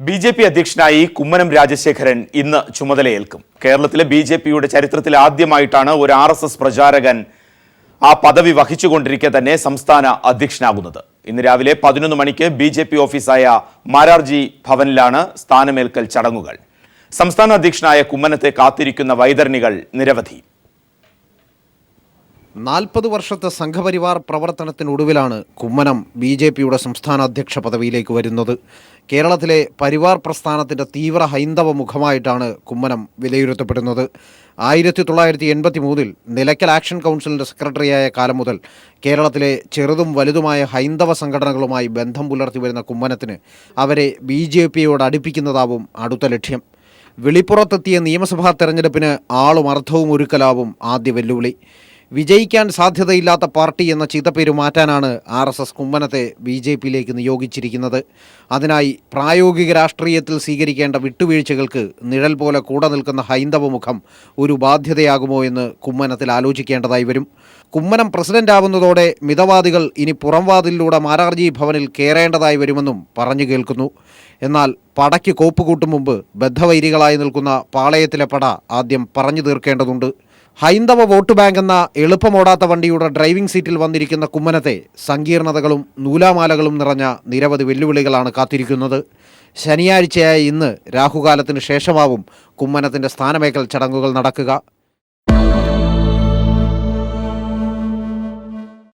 BJP. അധ്യക്ഷനായി കുമ്മനം രാജശേഖരൻ ഇന്ന് ചുമതലയേൽക്കും. കേരളത്തിലെ ബി.ജെ.പിയുടെ ചരിത്രത്തിൽ ആദ്യമായിട്ടാണ് ഒരു ആർ.എസ്.എസ്. പ്രചാരകൻ ആ പദവി വഹിച്ചുകൊണ്ടിരിക്കെ തന്നെ സംസ്ഥാന അധ്യക്ഷനാകുന്നത്. ഇന്ന് രാവിലെ 11 മണിക്ക് ബി.ജെ.പി. ഓഫീസായ മാരാർജി ഭവനിലാണ് സ്ഥാനമേൽക്കൽ ചടങ്ങുകൾ. സംസ്ഥാന അധ്യക്ഷനായ കുമ്മനത്തെ കാത്തിരിക്കുന്ന വൈതരണികൾ നിരവധി. 40 വർഷത്തെ സംഘപരിവാർ പ്രവർത്തനത്തിനൊടുവിലാണ് കുമ്മനം ബി.ജെ.പിയുടെ സംസ്ഥാന അധ്യക്ഷ പദവിയിലേക്ക് വരുന്നത്. കേരളത്തിലെ പരിവാർ പ്രസ്ഥാനത്തിൻ്റെ തീവ്ര ഹൈന്ദവ മുഖമായിട്ടാണ് കുമ്മനം വിലയിരുത്തപ്പെടുന്നത്. 1983 നിലയ്ക്കൽ ആക്ഷൻ കൗൺസിലിൻ്റെ സെക്രട്ടറിയായ കാലം മുതൽ കേരളത്തിലെ ചെറുതും വലുതുമായ ഹൈന്ദവ സംഘടനകളുമായി ബന്ധം പുലർത്തി വരുന്ന കുമ്മനത്തിന് അവരെ ബി.ജെ.പിയോട് അടുപ്പിക്കുന്നതാവും അടുത്ത ലക്ഷ്യം. വെളിപ്പുറത്തെത്തിയ നിയമസഭാ തെരഞ്ഞെടുപ്പിന് ആളും അർത്ഥവും ഒരുക്കലാവും ആദ്യ വെല്ലുവിളി. വിജയിക്കാൻ സാധ്യതയില്ലാത്ത പാർട്ടി എന്ന ചീത്തപ്പേര് മാറ്റാനാണ് ആർ.എസ്.എസ്. കുമ്മനത്തെ ബി.ജെ.പിയിലേക്ക് നിയോഗിച്ചിരിക്കുന്നത്. അതിനായി പ്രായോഗിക രാഷ്ട്രീയത്തിൽ സ്വീകരിക്കേണ്ട വിട്ടുവീഴ്ചകൾക്ക് നിഴൽ പോലെ കൂടെ നിൽക്കുന്ന ഹൈന്ദവ മുഖം ഒരു ബാധ്യതയാകുമോ എന്ന് കുമ്മനത്തിൽ ആലോചിക്കേണ്ടതായി വരും. കുമ്മനം പ്രസിഡന്റ് ആവുന്നതോടെ മിതവാദികൾ ഇനി പുറംവാതിലൂടെ മാരാർജി ഭവനിൽ കയറേണ്ടതായി വരുമെന്നും പറഞ്ഞു കേൾക്കുന്നു. എന്നാൽ പടയ്ക്ക് കോപ്പുകൂട്ടും മുമ്പ് ബദ്ധവൈരികളായി നിൽക്കുന്ന പാളയത്തിലെ പട ആദ്യം പറഞ്ഞു തീർക്കേണ്ടതുണ്ട്. ഹൈന്ദവ വോട്ട് ബാങ്ക് എന്ന എളുപ്പമോടാത്ത വണ്ടിയുടെ ഡ്രൈവിംഗ് സീറ്റിൽ വന്നിരിക്കുന്ന കുമ്മനത്തെ സങ്കീർണതകളും നൂലാമാലകളും നിറഞ്ഞ നിരവധി വെല്ലുവിളികളാണ് കാത്തിരിക്കുന്നത്. ശനിയാഴ്ചയായ ഇന്ന് രാഹുകാലത്തിന് ശേഷമാവും കുമ്മനത്തിൻ്റെ സ്ഥാനമേക്കൽ ചടങ്ങുകൾ നടക്കുക.